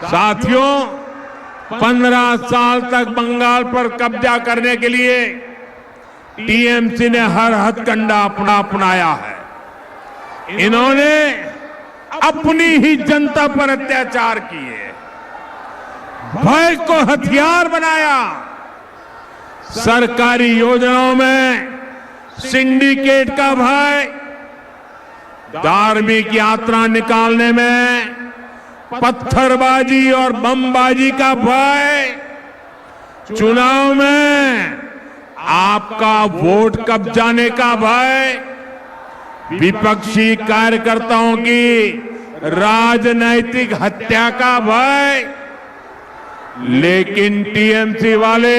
साथियों, 15 साल तक बंगाल पर कब्जा करने के लिए टीएमसी ने हर हथकंडा अपनाया है। इन्होंने अपनी ही जनता पर अत्याचार किए, भय को हथियार बनाया, सरकारी योजनाओं में सिंडिकेट का भय, धार्मिक यात्रा निकालने में पत्थरबाजी और बमबाजी का भय, चुनाव में आपका वोट कब जाने का भय, विपक्षी कार्यकर्ताओं की राजनैतिक हत्या का भय। लेकिन टीएमसी वाले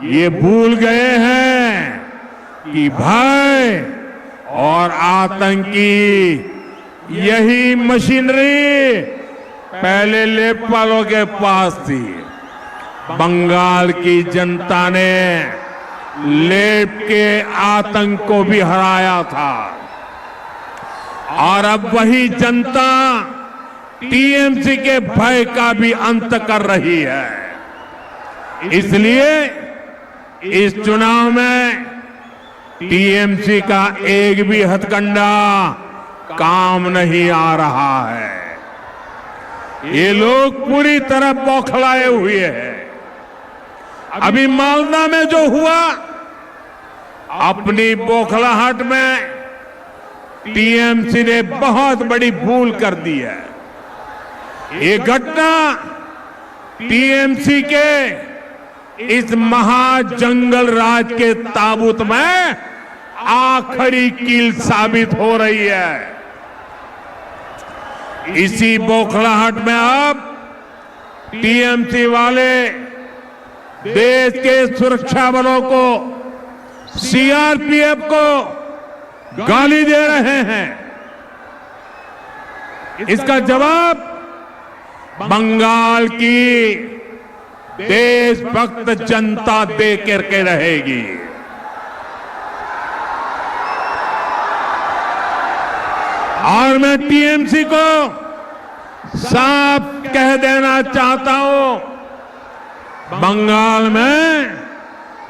ये भूल गए हैं कि भय और आतंकी यही मशीनरी पहले लेखपालों के पास थी। बंगाल की जनता ने लेप के आतंक को भी हराया था और अब वही जनता टीएमसी के भय का भी अंत कर रही है। इसलिए इस चुनाव में टीएमसी का एक भी हथकंडा काम नहीं आ रहा है। ये लोग पूरी तरह बौखलाए हुए हैं। अभी मालदा में जो हुआ, अपनी बौखलाहट में टीएमसी ने बहुत बड़ी भूल कर दी है। ये घटना टीएमसी के इस महाजंगल राज के ताबूत में आखिरी कील साबित हो रही है। इसी बौखलाहट में अब टीएमसी वाले देश के सुरक्षा बलों को, सीआरपीएफ को गाली दे रहे हैं। इसका जवाब बंगाल की देशभक्त जनता दे करके रहेगी। और मैं टीएमसी को साफ कह देना चाहता हूं, बंगाल में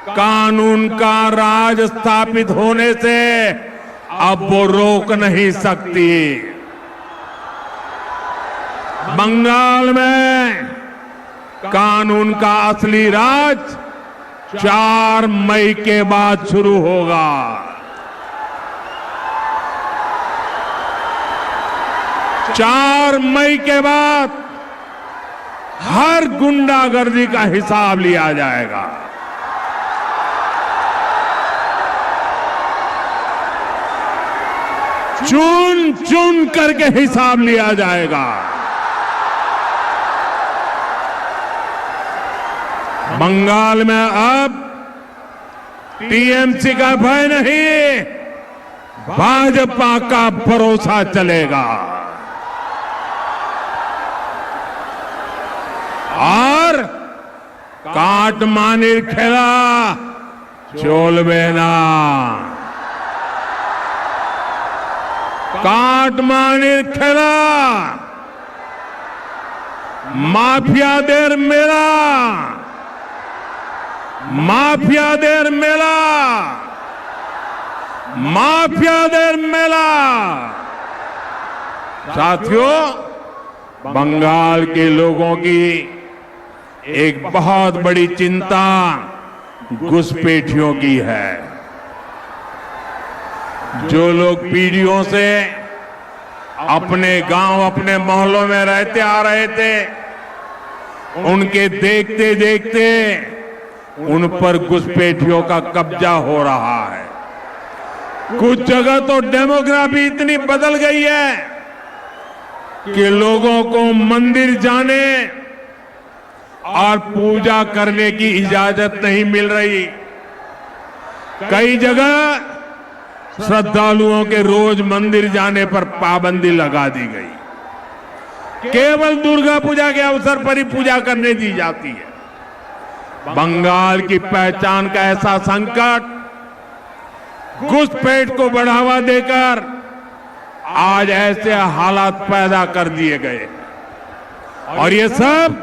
कानून का राज स्थापित होने से अब वो रोक नहीं सकती। बंगाल में कानून का असली राज 4 मई के बाद शुरू होगा। 4 मई के बाद हर गुंडागर्दी का हिसाब लिया जाएगा। चुन चुन करके हिसाब लिया जाएगा। बंगाल में अब टीएमसी का भय नहीं, भाजपा का भरोसा चलेगा। और काटमानिर खेला चलबे ना, काटमानिर खेला माफियाদের मेला, माफियाদের मेला, माफियाদের मेला। साथियों, बंगाल के लोगों की एक बहुत बड़ी चिंता घुसपैठियों की है। जो लोग पीढ़ियों से अपने गांव, अपने मोहल्लों में रहते आ रहे थे, उनके देखते देखते उन पर घुसपैठियों का कब्जा हो रहा है। कुछ जगह तो डेमोग्राफी इतनी बदल गई है कि लोगों को मंदिर जाने और पूजा करने की इजाजत नहीं मिल रही। कई जगह श्रद्धालुओं के रोज मंदिर जाने पर पाबंदी लगा दी गई। केवल दुर्गा पूजा के अवसर पर ही पूजा करने दी जाती है। बंगाल की पहचान का ऐसा संकट घुसपैठ को बढ़ावा देकर आज ऐसे हालात पैदा कर दिए गए। और ये सब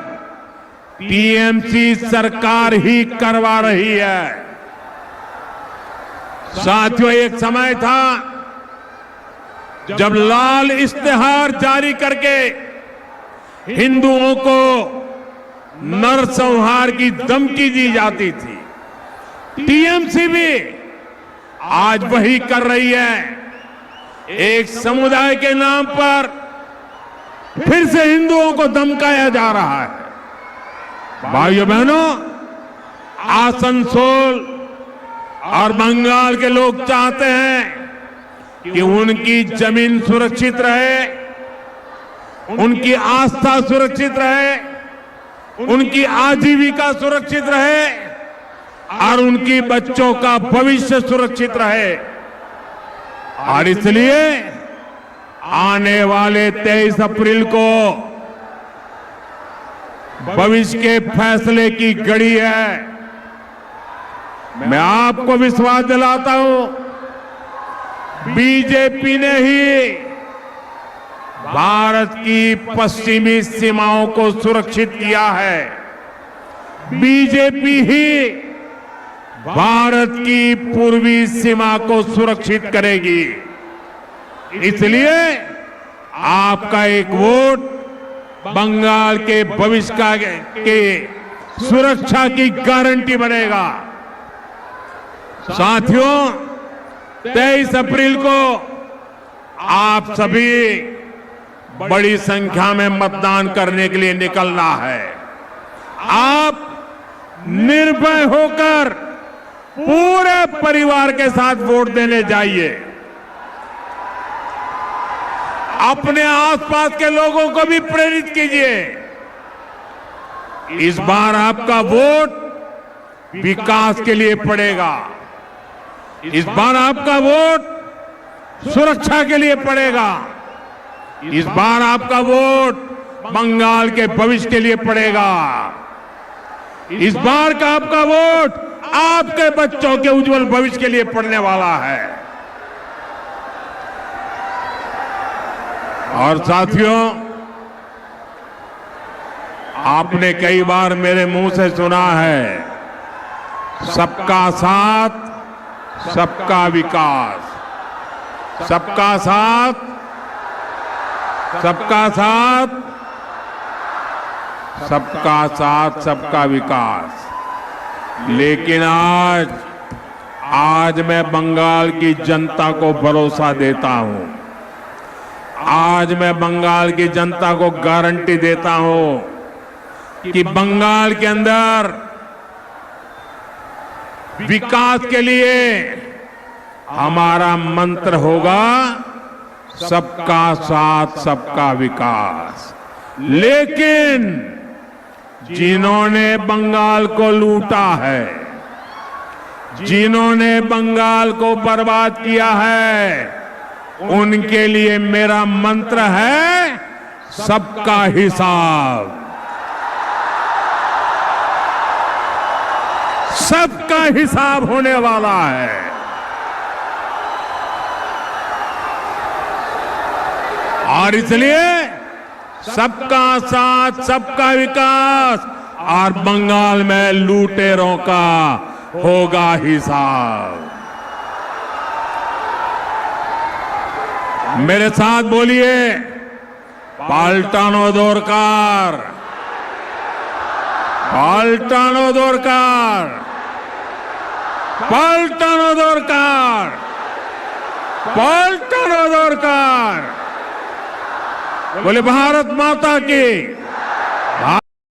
टीएमसी सरकार ही करवा रही है। साथियों, एक समय था जब लाल इश्तेहार जारी करके हिंदुओं को नरसंहार की धमकी दी जाती थी। टीएमसी भी आज वही कर रही है। एक समुदाय के नाम पर फिर से हिंदुओं को धमकाया जा रहा है। भाइयों बहनों, आसनसोल और बंगाल के लोग चाहते हैं कि उनकी जमीन सुरक्षित रहे, उनकी आस्था सुरक्षित रहे, उनकी आजीविका सुरक्षित रहे और उनकी बच्चों का भविष्य सुरक्षित रहे। और इसलिए आने वाले 23 अप्रैल को भविष्य के फैसले की घड़ी है। मैं आपको विश्वास दिलाता हूं, बीजेपी ने ही भारत की पश्चिमी सीमाओं को सुरक्षित किया है। बीजेपी ही भारत की पूर्वी सीमा को सुरक्षित करेगी। इसलिए आपका एक वोट बंगाल के भविष्य के सुरक्षा की गारंटी बनेगा। साथियों, 23 अप्रैल को आप सभी बड़ी संख्या में मतदान करने के लिए निकलना है। आप निर्भय होकर पूरे परिवार के साथ वोट देने जाइए। अपने आसपास के लोगों को भी प्रेरित कीजिए। इस बार आपका वोट विकास के लिए पड़ेगा। इस बार आपका वोट सुरक्षा के लिए पड़ेगा। इस बार आपका वोट बंगाल के भविष्य के लिए पड़ेगा। इस बार का आपका वोट आपके बच्चों के उज्जवल भविष्य के लिए पड़ने वाला है। और साथियों, आपने कई बार मेरे मुंह से सुना है, सबका साथ सबका विकास। सबका साथ सबका साथ सबका साथ सबका विकास। लेकिन आज मैं बंगाल की जनता को भरोसा देता हूं। आज मैं बंगाल की जनता को गारंटी देता हूं कि बंगाल के अंदर विकास के लिए हमारा मंत्र होगा सबका साथ सबका विकास। लेकिन जिन्होंने बंगाल को लूटा है, जिन्होंने बंगाल को बर्बाद किया है, उनके लिए मेरा मंत्र है सबका हिसाब। सबका हिसाब होने वाला है। और इसलिए सबका साथ सबका विकास और बंगाल में लूटेरों का होगा हिसाब। मेरे साथ बोलिए, पाल्टानो दरकार, पाल्टानो दरकार, पाल्टानो दरकार, पाल्टानो दरकार। बोले भारत माता की।